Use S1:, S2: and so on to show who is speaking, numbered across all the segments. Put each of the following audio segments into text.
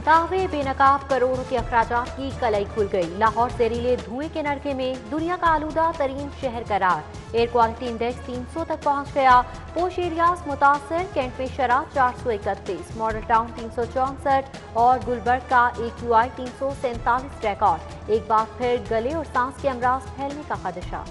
S1: दावे बेनकाब करोड़ों के अखराजात की कलई खुल गई। लाहौर जहरीले धुएं के नरके में दुनिया का आलूदा तरीन शहर करार। एयर क्वालिटी इंडेक्स 300 तक पहुंच गया। पोश एरियाज मुतासर, कैंट में शराब 431, मॉडल टाउन 364 और गुलबर्ग का AQI 347 रिकॉर्ड। एक बार फिर गले और सांस के अमराज फैलने का खदशा।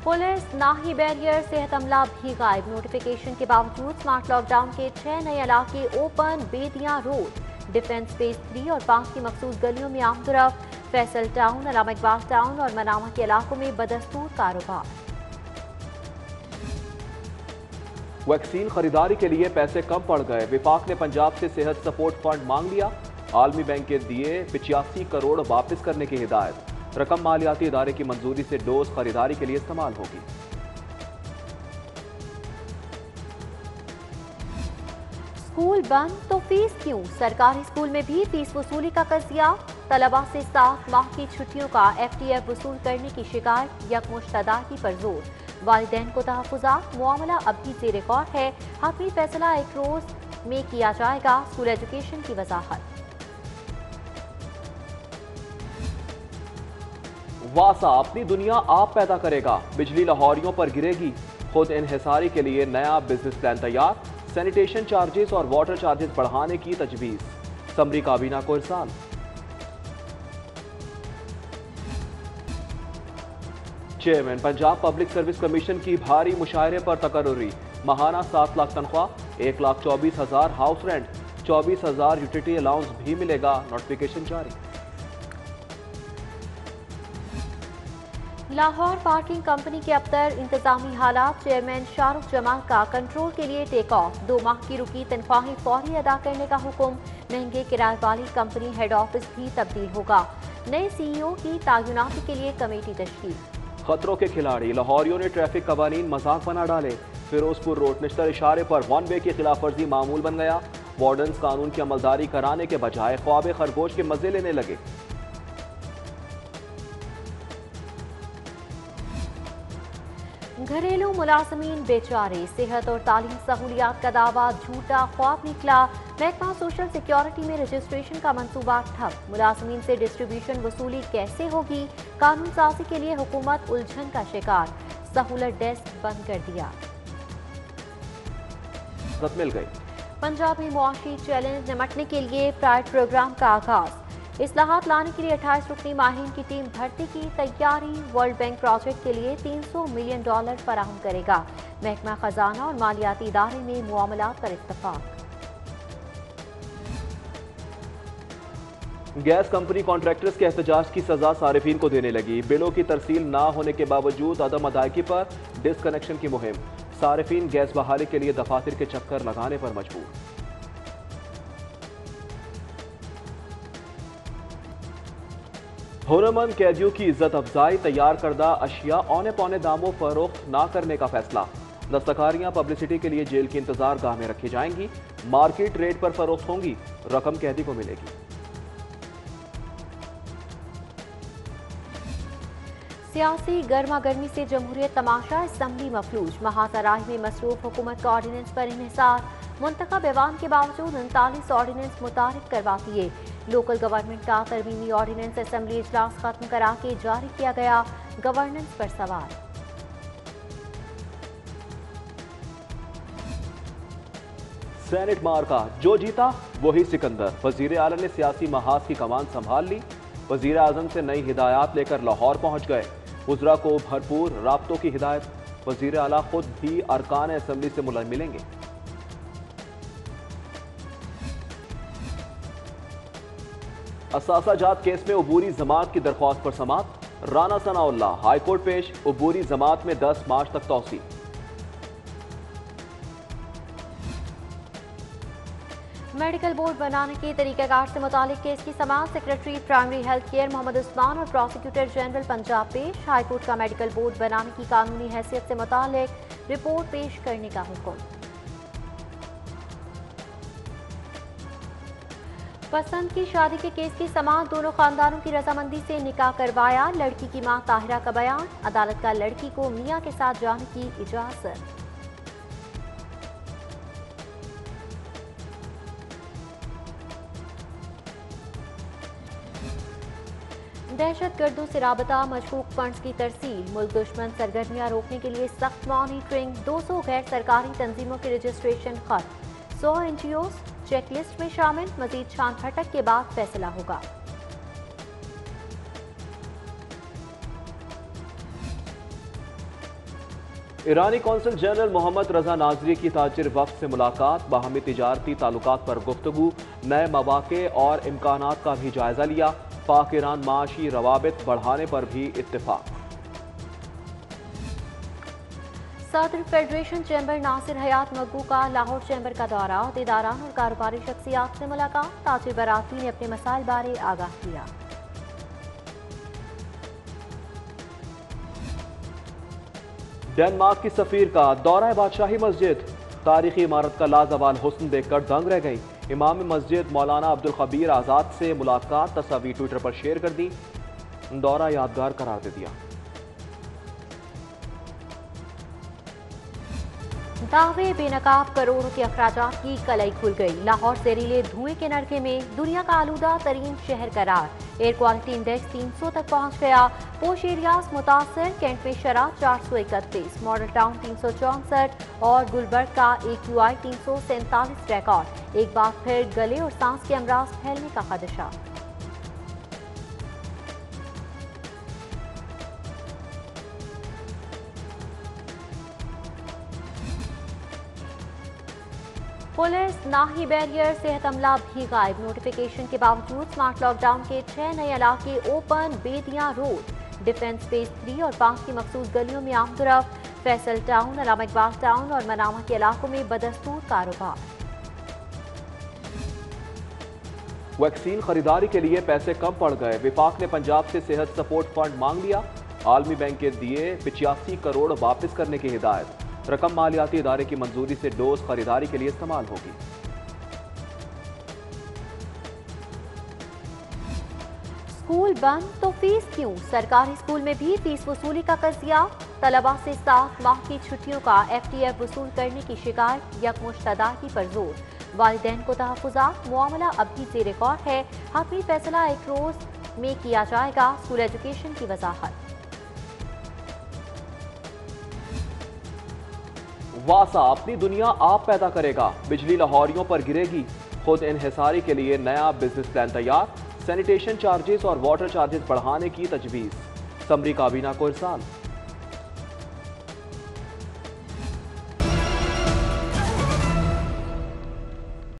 S1: पुलिस नाही बैरियर सेहत अमला भी गायब। नोटिफिकेशन के बावजूद स्मार्ट लॉकडाउन के 6 नए इलाके open. Bedian road, defence phase 3 और 5 की मखसूस गलियों में आमतरफ। फैसल टाउन, अल्लामा इकबाल टाउन और मनामा के इलाकों में बदस्तूर कारोबार।
S2: वैक्सीन खरीदारी के लिए पैसे कम पड़ गए। विफाक ने पंजाब से सेहत सपोर्ट फंड मांग लिया। आलमी बैंक के दिए 85 करोड़ वापस करने की हिदायत। रकम मालियाती इदारे की मंजूरी से डोज खरीदारी के लिए इस्तेमाल होगी।
S1: स्कूल बंद तो फीस क्यों? सरकारी स्कूल में भी फीस वसूली का कजिया। तलबा से 7 माह की छुट्टियों का FTF वसूल करने की शिकायत। यकमुश्त अदायगी पर जोर। वालिदैन को तहफ़्फ़ुज़ात, मुआमला अब भी ज़ेर गौर है। हतमी फैसला एक रोज में किया जाएगा। स्कूल एजुकेशन की वजाहत।
S2: वासा अपनी दुनिया आप पैदा करेगा। बिजली लाहौरियों पर गिरेगी। खुद इन्हिसारी के लिए नया बिजनेस प्लान तैयार। सैनिटेशन चार्जेस और वाटर चार्जेस बढ़ाने की तजवीज। समरी काबीना को इरसाल। Chairman Punjab public service commission की भारी मुशायरे पर तकर्रुरी। माहाना 7 लाख तनख्वाह, 1,24,000 हाउस रेंट, 24,000 यूटिलिटी अलाउंस भी मिलेगा। नोटिफिकेशन जारी।
S1: लाहौर पार्किंग कंपनी के अबतर इंतजामी हालात। चेयरमैन शाहरुख जमाल का कंट्रोल के लिए टेक ऑफ। 2 माह की रुकी तनख्वाहें फौरी अदा करने का हुक्म। महंगे किराए वाली कंपनी हेड ऑफिस भी तब्दील होगा। नए CEO की तैनाती के लिए कमेटी तश्कील।
S2: खतरों के खिलाड़ी लाहौरियों ने ट्रैफिक कवानीन मजाक बना डाले। फिरोजपुर रोड निश्तर इशारे पर 1 वे की खिलाफ वर्जी मामूल बन गया। वार्डन्स कानून की अमलदारी कराने के बजाय ख्वाब खरगोश के मजे लेने लगे।
S1: घरेलू मुलाजमीन बेचारे। सेहत और तालीम सहूलियात का दावा झूठा ख्वाब निकला। महकमा सोशल सिक्योरिटी में रजिस्ट्रेशन का मंसूबा ठप। मुलाजमीन से डिस्ट्रीब्यूशन वसूली कैसे होगी? कानून साजी के लिए हुकूमत उलझन का शिकार। सहूलत डेस्क बंद कर दिया।
S2: मिल गई।
S1: पंजाब में मुआशी चैलेंज निमटने के लिए प्राइड प्रोग्राम का आगाज। इस्लाहात लाने के लिए 28 रुकनी माहिरीन की टीम भर्ती की तैयारी। वर्ल्ड बैंक प्रोजेक्ट के लिए $300 मिलियन फराहम करेगा। महकमा खजाना और मालियाती इदारे में मुआमलात पर इत्तफाक।
S2: गैस कंपनी कॉन्ट्रैक्टर्स के एहतजाज की सजा सारिफीन को देने लगी। बिलों की तरसील ना होने के बावजूद अदम अदायगी पर डिसकनेक्शन की मुहिम। सारिफीन गैस बहाली के लिए दफातर के चक्कर लगाने पर मजबूर। हुनरमंद कैदियों की इज्जत अफजाई। तैयार करदा अशिया औने पौने दामों फरोख्त ना करने का फैसला। दस्तकारियां पब्लिसिटी के लिए जेल की इंतजार गाह में रखी जाएंगी। मार्केट रेट पर फरोख्त होंगी। रकम कैदी को मिलेगी।
S1: सियासी गर्मा गर्मी से जमहूरियत तमाशा। असम्बली मफलूज। महासराय में मसरूफ हुकूमत का ऑर्डिनेंस पर इन्हिसार। मुंतखब ऐवान के बावजूद 39 ऑर्डिनेंस मुतारिफ करवा दिए। लोकल गवर्नमेंट का तरमीमी ऑर्डिनेंस असम्बली इजलास खत्म करा के जारी किया गया। गवर्नेंस पर सवाल।
S2: सेनेट मार्का, जो जीता वही सिकंदर। वजीर आला ने सियासी महाज की कमान संभाल ली। वजीर आजम से नई हिदायत लेकर लाहौर पहुंच गए। वज़रा को भरपूर राब्तों की हिदायत। वजीर आला खुद भी अरकान असम्बली से मिलेंगे। असासाजात केस में अबूरी जमात की दरख्वास्त पर समात। राना सनाउल्लाह हाईकोर्ट पेश। अबूरी जमात में 10 मार्च तक तौसी।
S1: मेडिकल बोर्ड बनाने के तरीकाकार से मुतालिक केस की समाअत। Secretary primary health care Mohammad Usman और प्रोसिक्यूटर जनरल पंजाब पेश। हाईकोर्ट का मेडिकल बोर्ड बनाने की कानूनी हैसियत से मुतालिक रिपोर्ट पेश करने का हुक्म। पसंद की शादी के केस की समाअत दोनों खानदानों की रजामंदी से निकाह करवाया। लड़की की मां ताहिरा का बयान, अदालत का लड़की को मियां के साथ जाने की इजाजत। दहशतगर्दों से राबता, मशकूक फंड्स की तरसील, मुल्क दुश्मन सरगर्मियां रोकने के लिए सख्त मॉनिटरिंग, 200 गैर सरकारी तंजीमों के रजिस्ट्रेशन खत्म, 100 NGOs चेकलिस्ट में शामिल, मजीद छान फटक के बाद फैसला होगा।
S2: ईरानी कौंसल जनरल मोहम्मद रजा नाजरी की ताजिर वफ्द से मुलाकात, बाहमी तिजारती ताल्लुकात पर गुफ्तगू, नए मौके और इम्कानात का भी जायजा लिया। पाक ईरान माशी रवाबित बढ़ाने पर भी इत्तेफाक।
S1: सदर फेडरेशन चैम्बर नासिर हयात मकबू का लाहौर चैम्बर का दौरा, अहदेदारान और कारोबारी शख्सियात से मुलाकात, ताजिर बराती ने अपने मसाइल बारे आगाह किया।
S2: डेनमार्क की सफीर का दौरा बादशाही मस्जिद, तारीखी इमारत का लाजवाल हुस्न देखकर दंग रह गई। इमाम मस्जिद मौलाना अब्दुल खबीर आज़ाद से मुलाकात, तस्वीर ट्विटर पर शेयर कर दी, दौरा यादगार करार दे दिया।
S1: दावे बेनकाब करोड़ों के अखराजात की कलई खुल गई। लाहौर जहरीले धुएं के नरके में दुनिया का आलूदा तरीन शहर करार। एयर क्वालिटी इंडेक्स 300 तक पहुंच गया। पोश एरियाज मुतासर, कैंट में शराब 431, मॉडल टाउन 364 और गुलबर्ग का AQI 347 रिकॉर्ड। एक बार फिर गले और सांस के अमराज फैलने का खदशा। पुलिस नाही बैरियर, सेहत अमला भी गायब। नोटिफिकेशन के बावजूद स्मार्ट लॉकडाउन के 6 नए इलाके open, Bedian road, defence phase 3 और 5 की मखसूस गलियों में आमदरफ। फैसल टाउन, अलामा इकबाल टाउन और मनामा के इलाकों में बदस्तूर कारोबार।
S2: वैक्सीन खरीदारी के लिए पैसे कम पड़ गए, विफाक ने पंजाब से सेहत सपोर्ट फंड मांग लिया। आलमी बैंक के दिए 85 करोड़ वापस करने की हिदायत। रकम मालियाती इदारे की मंजूरी से डोज खरीदारी के लिए इस्तेमाल होगी।
S1: स्कूल बंद तो फीस क्यों? सरकारी स्कूल में भी फीस वसूली का कजिया। तलबा से 7 माह की छुट्टियों का FTF वसूल करने की शिकायत, यकमुश्त अदायगी पर जोर। वालिदैन को तहफ़्फ़ुज़ात, मुआमला अब भी ज़ेर गौर है। हतमी फैसला 1 रोज में किया जाएगा। स्कूल एजुकेशन की वजाहत।
S2: वासा अपनी दुनिया आप पैदा करेगा, बिजली लाहौरियों पर गिरेगी। खुद इन्हिसारी के लिए नया बिजनेस प्लान तैयार, सैनिटेशन चार्जेस और वाटर चार्जेस बढ़ाने की तजवीज़। समरी काबीना को इरसाल।